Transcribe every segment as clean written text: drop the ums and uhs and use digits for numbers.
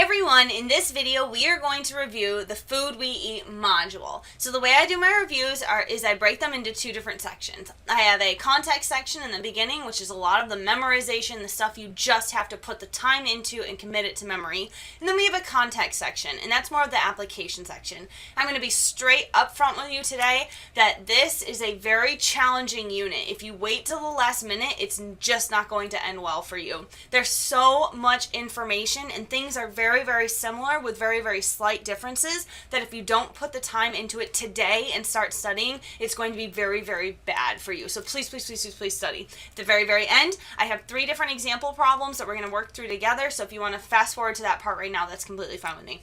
Hi everyone, in this video we are going to review the Food We Eat module. So the way I do my reviews is I break them into two different sections. I have a context section in the beginning, which is a lot of the memorization, the stuff you just have to put the time into and commit it to memory. And then we have a context section, and that's more of the application section. I'm going to be straight up front with you today that this is a very challenging unit. If you wait till the last minute, it's just not going to end well for you. There's so much information and things are very, very similar with very, very slight differences that if you don't put the time into it today and start studying, it's going to be very, very bad for you. So please, please, please, please, please study. At the very, very end, I have 3 different example problems that we're going to work through together. So if you want to fast forward to that part right now, that's completely fine with me.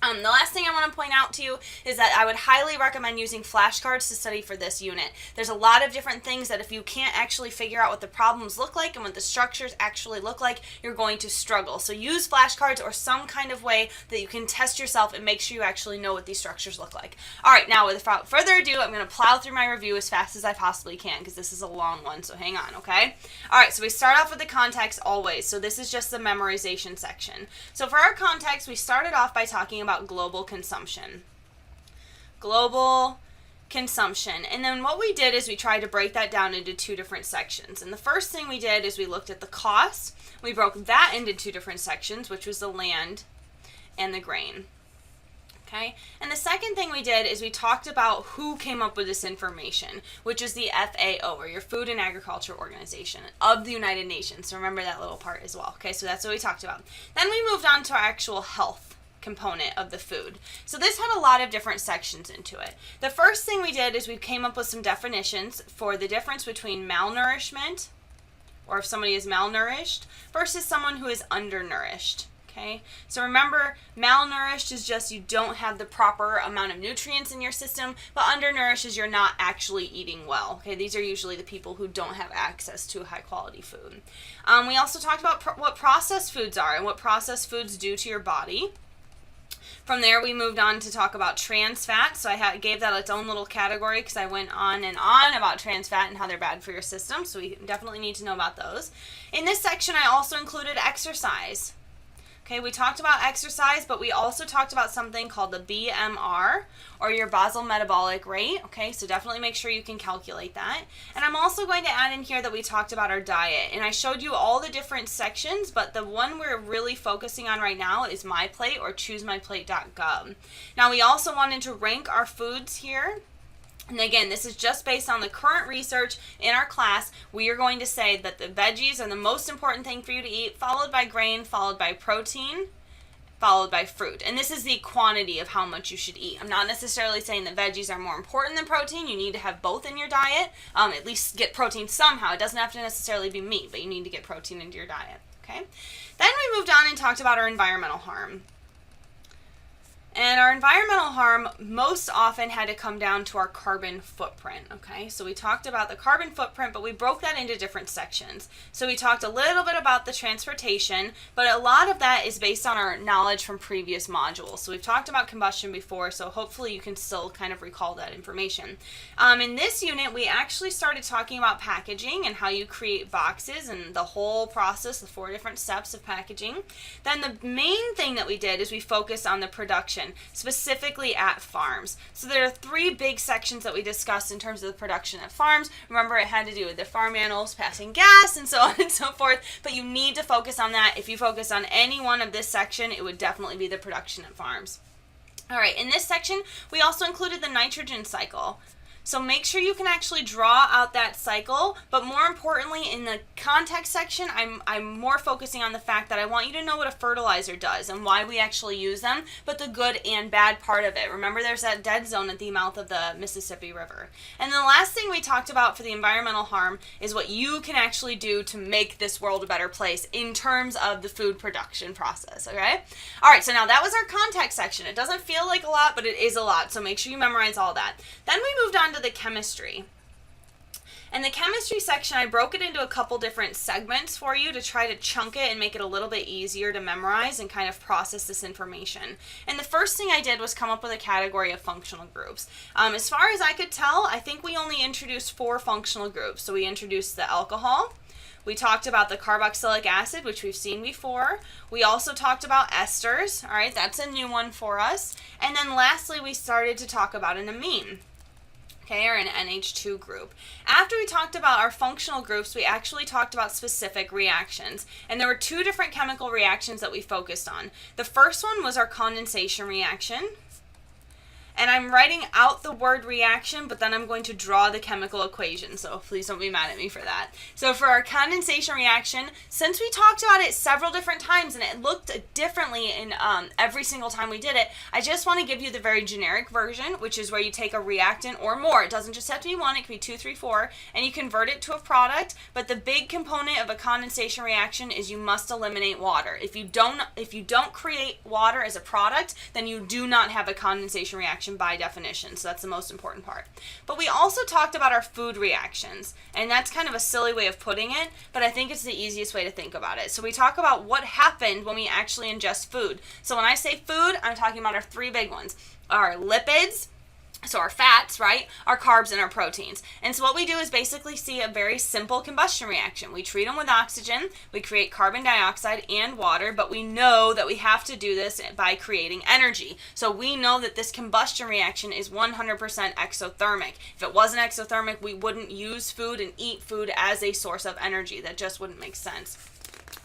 The last thing I want to point out to you is that I would highly recommend using flashcards to study for this unit. There's a lot of different things that if you can't actually figure out what the problems look like and what the structures actually look like, you're going to struggle. So use flashcards or some kind of way that you can test yourself and make sure you actually know what these structures look like. Alright, now without further ado, I'm going to plow through my review as fast as I possibly can because this is a long one, so hang on, okay? Alright, so we start off with the context always. So this is just the memorization section. So for our context, we started off by talking about global consumption. Global consumption. And then what we did is we tried to break that down into 2 different sections. And the first thing we did is we looked at the cost. We broke that into 2 different sections, which was the land and the grain. Okay? And the second thing we did is we talked about who came up with this information, which is the FAO, or your Food and Agriculture Organization of the United Nations. So remember that little part as well. Okay, so that's what we talked about. Then we moved on to our actual health component of the food. So this had a lot of different sections into it. The first thing we did is we came up with some definitions for the difference between malnourishment, or if somebody is malnourished, versus someone who is undernourished. Okay, so remember, malnourished is just you don't have the proper amount of nutrients in your system, but undernourished is you're not actually eating well. Okay, these are usually the people who don't have access to high quality food. We also talked about what processed foods are and what processed foods do to your body. From there, we moved on to talk about trans fat. So I gave that its own little category because I went on and on about trans fat and how they're bad for your system. So we definitely need to know about those. In this section, I also included exercise. Okay, we talked about exercise, but we also talked about something called the BMR, or your basal metabolic rate. Okay, so definitely make sure you can calculate that. And I'm also going to add in here that we talked about our diet. And I showed you all the different sections, but the one we're really focusing on right now is My Plate or choosemyplate.gov. Now, we also wanted to rank our foods here. And again, this is just based on the current research in our class. We are going to say that the veggies are the most important thing for you to eat, followed by grain, followed by protein, followed by fruit. And this is the quantity of how much you should eat. I'm not necessarily saying that veggies are more important than protein. You need to have both in your diet. At least get protein somehow. It doesn't have to necessarily be meat, but you need to get protein into your diet. Okay. Then we moved on and talked about our environmental harm. And our environmental harm most often had to come down to our carbon footprint, okay? So we talked about the carbon footprint, but we broke that into different sections. So we talked a little bit about the transportation, but a lot of that is based on our knowledge from previous modules. So we've talked about combustion before, so hopefully you can still kind of recall that information. In this unit, we actually started talking about packaging and how you create boxes and the whole process, the 4 different steps of packaging. Then the main thing that we did is we focused on the production, specifically at farms. So there are 3 big sections that we discussed in terms of the production at farms. Remember, it had to do with the farm animals passing gas and so on and so forth, but you need to focus on that. If you focus on any one of this section, it would definitely be the production at farms. Alright, in this section, we also included the nitrogen cycle. So make sure you can actually draw out that cycle, but more importantly, in the context section, I'm more focusing on the fact that I want you to know what a fertilizer does and why we actually use them, but the good and bad part of it. Remember, there's that dead zone at the mouth of the Mississippi River. And the last thing we talked about for the environmental harm is what you can actually do to make this world a better place in terms of the food production process, okay? All right, so now that was our context section. It doesn't feel like a lot, but it is a lot, so make sure you memorize all that. Then we moved on to the chemistry. And the chemistry section, I broke it into a couple different segments for you to try to chunk it and make it a little bit easier to memorize and kind of process this information. And the first thing I did was come up with a category of functional groups. As far as I could tell, I think we only introduced 4 functional groups. So we introduced the alcohol, We talked about the carboxylic acid, which we've seen before. We also talked about esters. All right, that's a new one for us. And then lastly, we started to talk about an amine. Okay, or an NH2 group. After we talked about our functional groups, we actually talked about specific reactions. And there were two different chemical reactions that we focused on. The first one was our condensation reaction. And I'm writing out the word reaction, but then I'm going to draw the chemical equation, so please don't be mad at me for that. So for our condensation reaction, since we talked about it several different times and it looked differently in every single time we did it, I just want to give you the very generic version, which is where you take a reactant or more. It doesn't just have to be one, it can be 2, 3, 4, and you convert it to a product, but the big component of a condensation reaction is you must eliminate water. If you don't create water as a product, then you do not have a condensation reaction by definition, so that's the most important part. But we also talked about our food reactions, and that's kind of a silly way of putting it, but I think it's the easiest way to think about it. So we talk about what happened when we actually ingest food. So when I say food, I'm talking about our three big ones. Our lipids, so our fats, right, our carbs, and our proteins. And so what we do is basically see a very simple combustion reaction. We treat them with oxygen, we create carbon dioxide and water, but we know that we have to do this by creating energy. So we know that this combustion reaction is 100% exothermic. If it wasn't exothermic, we wouldn't use food and eat food as a source of energy. That just wouldn't make sense.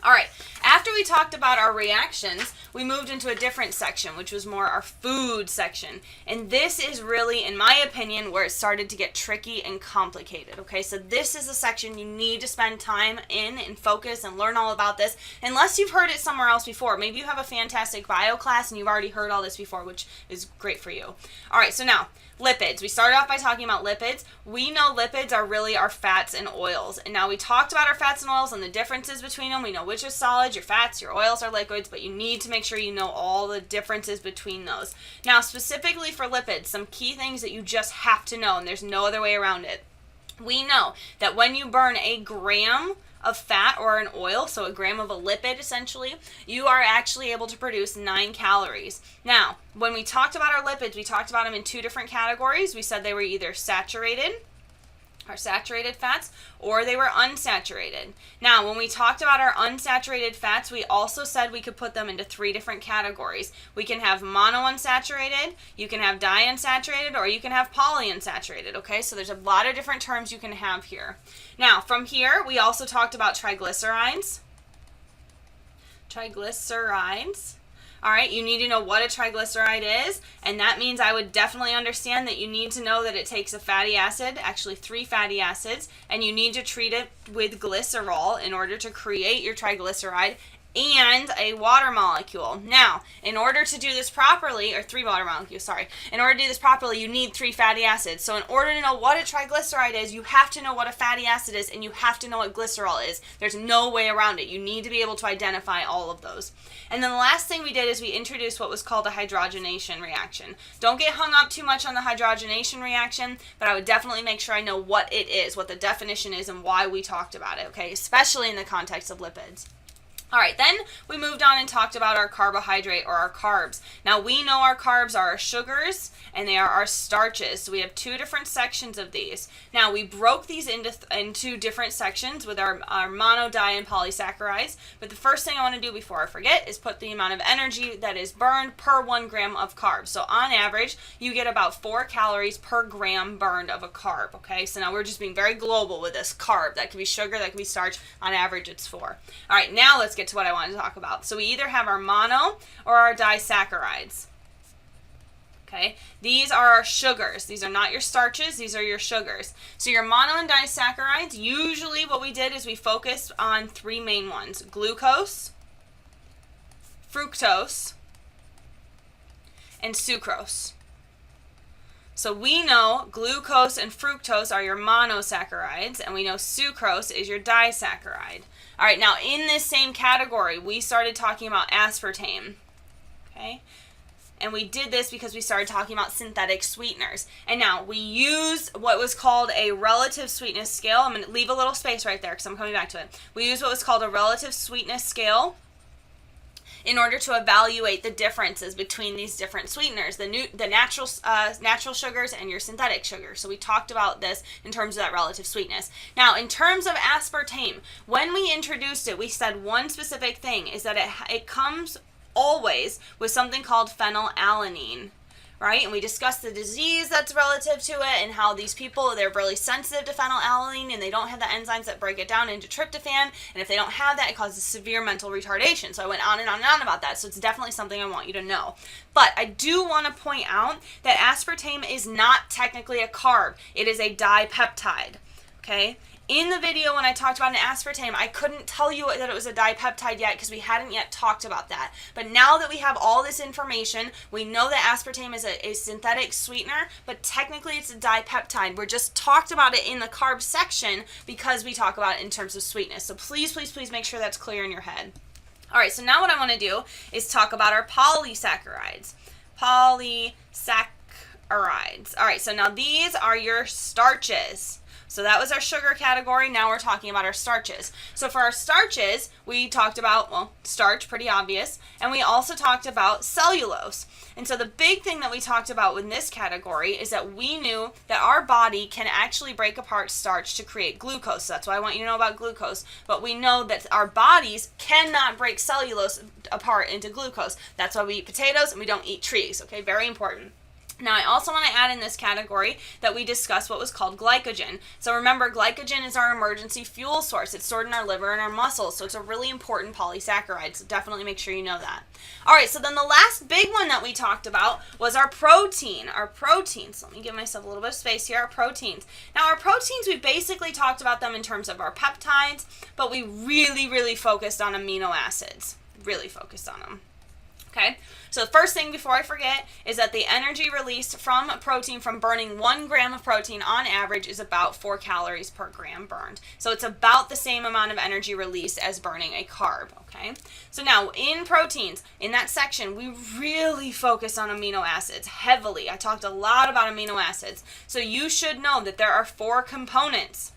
All right, after we talked about our reactions, we moved into a different section, which was more our food section. And this is really, in my opinion, where it started to get tricky and complicated, okay? So this is a section you need to spend time in and focus and learn all about this, unless you've heard it somewhere else before. Maybe you have a fantastic bio class and you've already heard all this before, which is great for you. All right, so now, lipids. We started off by talking about lipids. We know lipids are really our fats and oils. And now we talked about our fats and oils and the differences between them. We know which is solids, your fats, your oils are liquids, but you need to make sure you know all the differences between those. Now, specifically for lipids, some key things that you just have to know, and there's no other way around it. We know that when you burn a gram of fat or an oil, so a gram of a lipid essentially, you are actually able to produce 9 calories. Now, when we talked about our lipids, we talked about them in two different categories. We said they were either saturated, or saturated fats, or they were unsaturated. Now, when we talked about our unsaturated fats, we also said we could put them into 3 different categories. We can have monounsaturated, you can have diunsaturated, or you can have polyunsaturated, okay? So there's a lot of different terms you can have here. Now, from here, we also talked about triglycerides. All right, you need to know what a triglyceride is, and that means I would definitely understand that you need to know that it takes a fatty acid, actually 3 fatty acids, and you need to treat it with glycerol in order to create your triglyceride and a water molecule. Now, in order to do this properly, or 3 water molecules, sorry. In order to do this properly, you need 3 fatty acids. So in order to know what a triglyceride is, you have to know what a fatty acid is, and you have to know what glycerol is. There's no way around it. You need to be able to identify all of those. And then the last thing we did is we introduced what was called a hydrogenation reaction. Don't get hung up too much on the hydrogenation reaction, but I would definitely make sure I know what it is, what the definition is, and why we talked about it, okay? Especially in the context of lipids. All right, then we moved on and talked about our carbohydrate or our carbs. Now we know our carbs are our sugars and they are our starches. So we have 2 different sections of these. Now we broke these into different sections with our mono, di, and polysaccharides. But the first thing I want to do before I forget is put the amount of energy that is burned per 1 gram of carbs. So on average, you get about 4 calories per gram burned of a carb, okay? So now we're just being very global with this carb. That could be sugar, that could be starch. On average, it's 4. All right, now let's get to what I wanted to talk about. So we either have our mono or our disaccharides. Okay, these are our sugars. These are not your starches, these are your sugars. So your mono and disaccharides, usually what we did is we focused on 3 main ones: glucose, fructose, and sucrose. So we know glucose and fructose are your monosaccharides, and we know sucrose is your disaccharide. All right, now in this same category, we started talking about aspartame, okay? And we did this because we started talking about synthetic sweeteners. And now we use what was called a relative sweetness scale. I'm going to leave a little space right there because I'm coming back to it. We use what was called a relative sweetness scale in order to evaluate the differences between these different sweeteners, the natural sugars and your synthetic sugars. So we talked about this in terms of that relative sweetness. Now, in terms of aspartame, when we introduced it, we said one specific thing is that it comes always with something called phenylalanine. Right? And we discussed the disease that's relative to it and how these people, they're really sensitive to phenylalanine and they don't have the enzymes that break it down into tryptophan. And if they don't have that, it causes severe mental retardation. So I went on and on and on about that. So it's definitely something I want you to know. But I do want to point out that aspartame is not technically a carb. It is a dipeptide. Okay? In the video when I talked about an aspartame, I couldn't tell you that it was a dipeptide yet because we hadn't yet talked about that. But now that we have all this information, we know that aspartame is a synthetic sweetener, but technically it's a dipeptide. We're just talked about it in the carb section because we talk about it in terms of sweetness. So please, please, please make sure that's clear in your head. All right, so now what I want to do is talk about our polysaccharides. Polysaccharides. All right, so now these are your starches. So that was our sugar category. Now we're talking about our starches. So for our starches, we talked about, well, starch, pretty obvious. And we also talked about cellulose. And so the big thing that we talked about in this category is that we knew that our body can actually break apart starch to create glucose. So that's why I want you to know about glucose. But we know that our bodies cannot break cellulose apart into glucose. That's why we eat potatoes and we don't eat trees. Okay, very important. Now, I also want to add in this category that we discussed what was called glycogen. So remember, glycogen is our emergency fuel source. It's stored in our liver and our muscles, so it's a really important polysaccharide, so definitely make sure you know that. All right, so then the last big one that we talked about was our protein. Our proteins, let me give myself a little bit of space here, our proteins. Now, our proteins, we basically talked about them in terms of our peptides, but we really focused on amino acids. Really focused on them. Okay, so the first thing before I forget is that the energy released from protein from burning 1 gram of protein on average is about 4 calories per gram burned. So it's about the same amount of energy released as burning a carb, okay? So now in proteins, in that section, we really focus on amino acids heavily. I talked a lot about amino acids. So you should know that there are 4 components.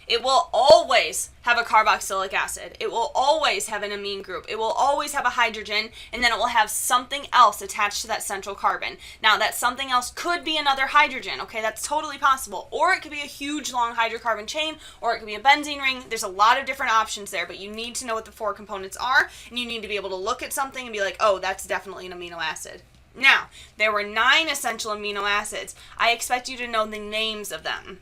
It will always have a carboxylic acid. It will always have an amine group. It will always have a hydrogen, and then it will have something else attached to that central carbon. Now, that something else could be another hydrogen, okay? That's totally possible. Or it could be a huge, long hydrocarbon chain, or it could be a benzene ring. There's a lot of different options there, but you need to know what the 4 components are, and you need to be able to look at something and be like, oh, that's definitely an amino acid. Now, there were 9 essential amino acids. I expect you to know the names of them.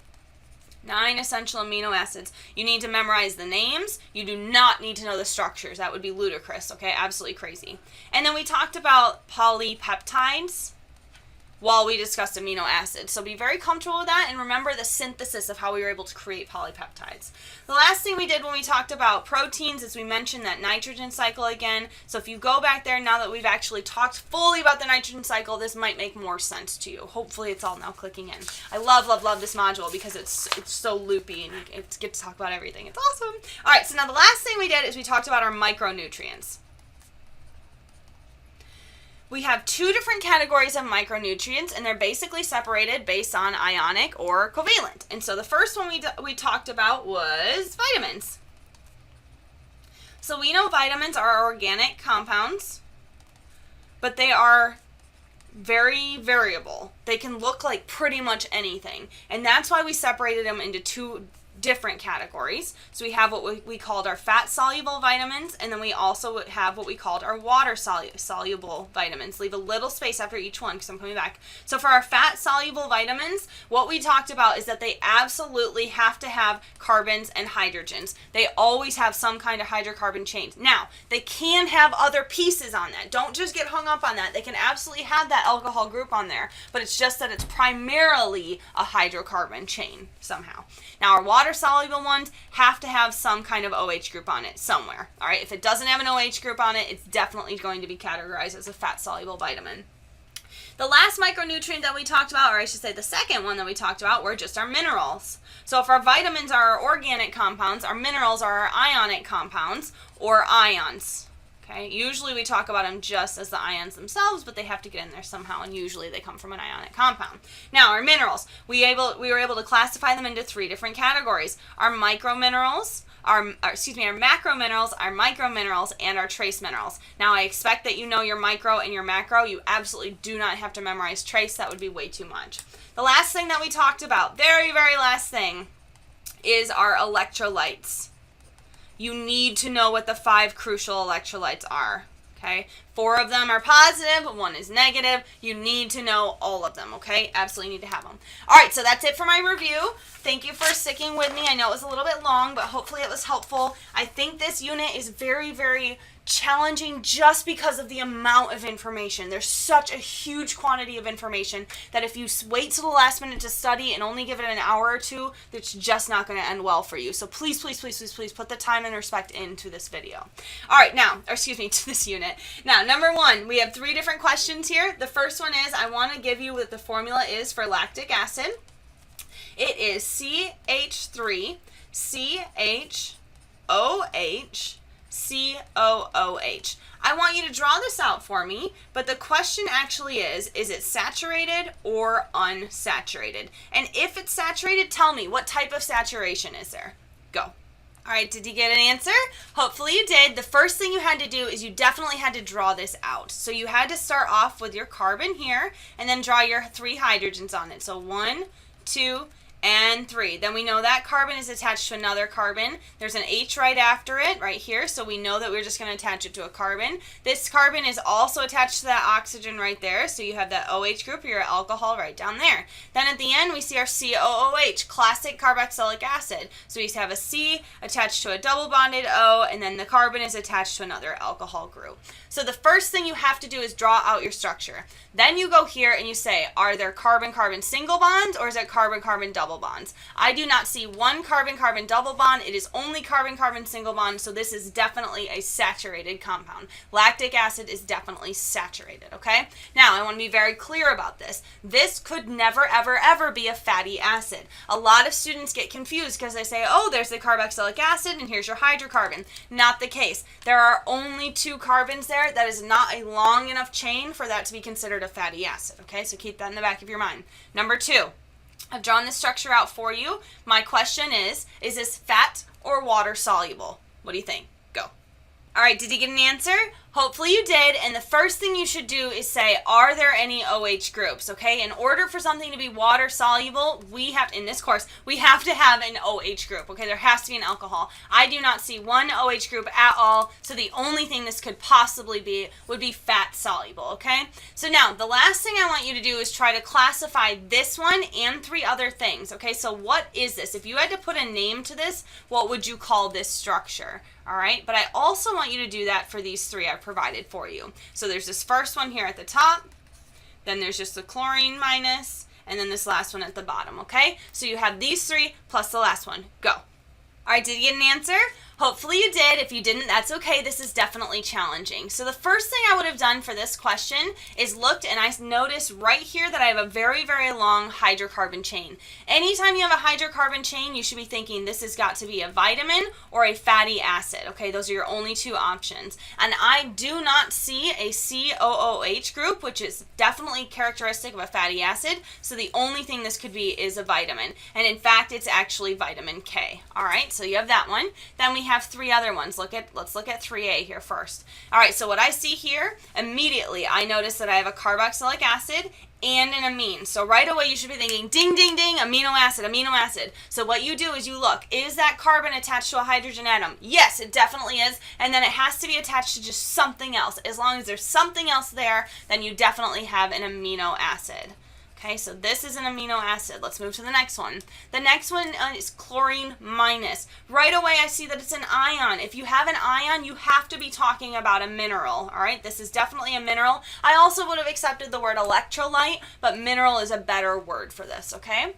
9 essential amino acids. You need to memorize the names. You do not need to know the structures. That would be ludicrous, okay? Absolutely crazy. And then we talked about polypeptides while we discussed amino acids. So be very comfortable with that and remember the synthesis of how we were able to create polypeptides. The last thing we did when we talked about proteins is we mentioned that nitrogen cycle again. So if you go back there, now that we've actually talked fully about the nitrogen cycle, this might make more sense to you. Hopefully it's all now clicking in. I love this module because it's so loopy and you get to talk about everything. It's awesome. All right, so now the last thing we did is we talked about our micronutrients. We have 2 different categories of micronutrients, and they're basically separated based on ionic or covalent. And so the first one we talked about was vitamins. So we know vitamins are organic compounds, but they are very variable. They can look like pretty much anything. And that's why we separated them into 2 different categories. So we have what we called our fat-soluble vitamins, and then we also have what we called our water-soluble vitamins. Leave a little space after each one because I'm coming back. So for our fat-soluble vitamins, what we talked about is that they absolutely have to have carbons and hydrogens. They always have some kind of hydrocarbon chain. Now, they can have other pieces on that. Don't just get hung up on that. They can absolutely have that alcohol group on there, but it's just that it's primarily a hydrocarbon chain somehow. Now, our water-soluble ones have to have some kind of OH group on it somewhere. All right, if it doesn't have an OH group on it, it's definitely going to be categorized as a fat-soluble vitamin. The last micronutrient that we talked about, or I should say the second one that we talked about, were just our minerals. So if our vitamins are our organic compounds, our minerals are our ionic compounds, or ions. Okay, usually we talk about them just as the ions themselves, but they have to get in there somehow, and usually they come from an ionic compound. Now, our minerals, we were able to classify them into 3 different categories. Our microminerals, our macrominerals, our microminerals, and our trace minerals. Now, I expect that you know your micro and your macro. You absolutely do not have to memorize trace. That would be way too much. The last thing that we talked about, very, very last thing, is our electrolytes. You need to know what the 5 crucial electrolytes are, okay? 4 of them are positive, 1 is negative. You need to know all of them, okay? Absolutely need to have them. All right, so that's it for my review. Thank you for sticking with me. I know it was a little bit long, but hopefully it was helpful. I think this unit is very, very challenging just because of the amount of information. There's such a huge quantity of information that if you wait till the last minute to study and only give it an hour or 2, it's just not going to end well for you. So please, please, please, please, please put the time and respect into this video. All right, to this unit. Now, number 1, we have 3 different questions here. The first one is, I want to give you what the formula is for lactic acid. It is CH3, CHOH, COOH. I want you to draw this out for me, but the question actually is it saturated or unsaturated? And if it's saturated, tell me, what type of saturation is there? Go. All right, did you get an answer? Hopefully you did. The first thing you had to do is you definitely had to draw this out. So you had to start off with your carbon here and then draw your 3 hydrogens on it. So 1, 2, and 3. Then we know that carbon is attached to another carbon. There's an H right after it, right here, so we know that we're just going to attach it to a carbon. This carbon is also attached to that oxygen right there, so you have that OH group, your alcohol right down there. Then at the end, we see our COOH, classic carboxylic acid. So we have a C attached to a double bonded O, and then the carbon is attached to another alcohol group. So the first thing you have to do is draw out your structure. Then you go here and you say, are there carbon-carbon single bonds, or is it carbon-carbon double bonds? I do not see 1 carbon-carbon double bond. It is only carbon-carbon single bond, so this is definitely a saturated compound. Lactic acid is definitely saturated, okay? Now, I want to be very clear about this. This could never, ever, ever be a fatty acid. A lot of students get confused because they say, oh, there's the carboxylic acid, and here's your hydrocarbon. Not the case. There are only 2 carbons there. That is not a long enough chain for that to be considered a fatty acid, okay? So keep that in the back of your mind. Number 2. I've drawn this structure out for you. My question is this fat or water soluble? What do you think? Go. All right, did you get an answer? Hopefully you did, and the first thing you should do is say, are there any OH groups, okay? In order for something to be water soluble, in this course, we have to have an OH group, okay? There has to be an alcohol. I do not see 1 OH group at all, so the only thing this could possibly be would be fat soluble, okay? So now, the last thing I want you to do is try to classify this one and 3 other things, okay? So what is this? If you had to put a name to this, what would you call this structure? All right, but I also want you to do that for these 3 I've provided for you. So there's this first one here at the top, then there's just the chlorine minus, and then this last one at the bottom, okay? So you have these 3 plus the last one. Go. All right, did you get an answer? Hopefully you did. If you didn't, that's okay. This is definitely challenging. So the first thing I would have done for this question is looked, and I noticed right here that I have a very, very long hydrocarbon chain. Anytime you have a hydrocarbon chain, you should be thinking this has got to be a vitamin or a fatty acid. Okay, those are your only 2 options. And I do not see a COOH group, which is definitely characteristic of a fatty acid. So the only thing this could be is a vitamin. And in fact, it's actually vitamin K. All right, so you have that one. Then we have 3 other ones. Let's look at 3A here first. All right, so what I see here, immediately I notice that I have a carboxylic acid and an amine. So right away you should be thinking, ding, ding, ding, amino acid, amino acid. So what you do is you look, is that carbon attached to a hydrogen atom? Yes, it definitely is. And then it has to be attached to just something else. As long as there's something else there, then you definitely have an amino acid. Okay, so this is an amino acid. Let's move to the next one. The next one is chlorine minus. Right away, I see that it's an ion. If you have an ion, you have to be talking about a mineral, all right? This is definitely a mineral. I also would have accepted the word electrolyte, but mineral is a better word for this, okay?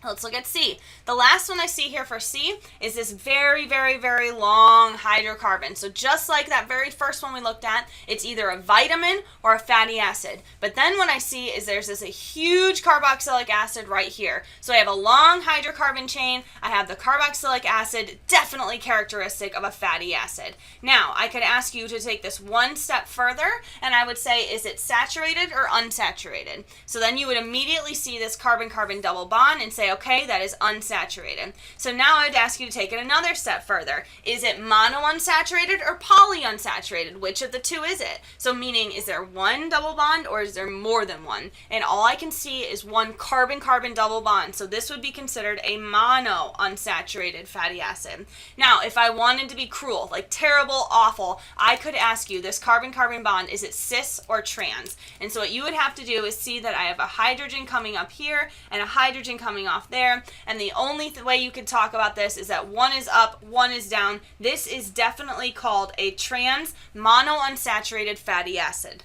Let's look at C. The last one I see here for C is this very, very, very long hydrocarbon. So just like that very first one we looked at, it's either a vitamin or a fatty acid. But then what I see is there's this a huge carboxylic acid right here. So I have a long hydrocarbon chain. I have the carboxylic acid, definitely characteristic of a fatty acid. Now, I could ask you to take this one step further, and I would say, is it saturated or unsaturated? So then you would immediately see this carbon-carbon double bond and say, okay, that is unsaturated. So now I would ask you to take it another step further. Is it monounsaturated or polyunsaturated? Which of the two is it? So meaning, is there one double bond or is there more than one? And all I can see is one carbon-carbon double bond. So this would be considered a monounsaturated fatty acid. Now, if I wanted to be cruel, like terrible, awful, I could ask you, this carbon-carbon bond, is it cis or trans? And so what you would have to do is see that I have a hydrogen coming up here and a hydrogen coming off there, and the only way you could talk about this is that one is up, one is down. This is definitely called a trans monounsaturated fatty acid.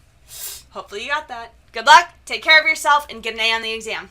Hopefully you got that. Good luck, take care of yourself, and get an A on the exam.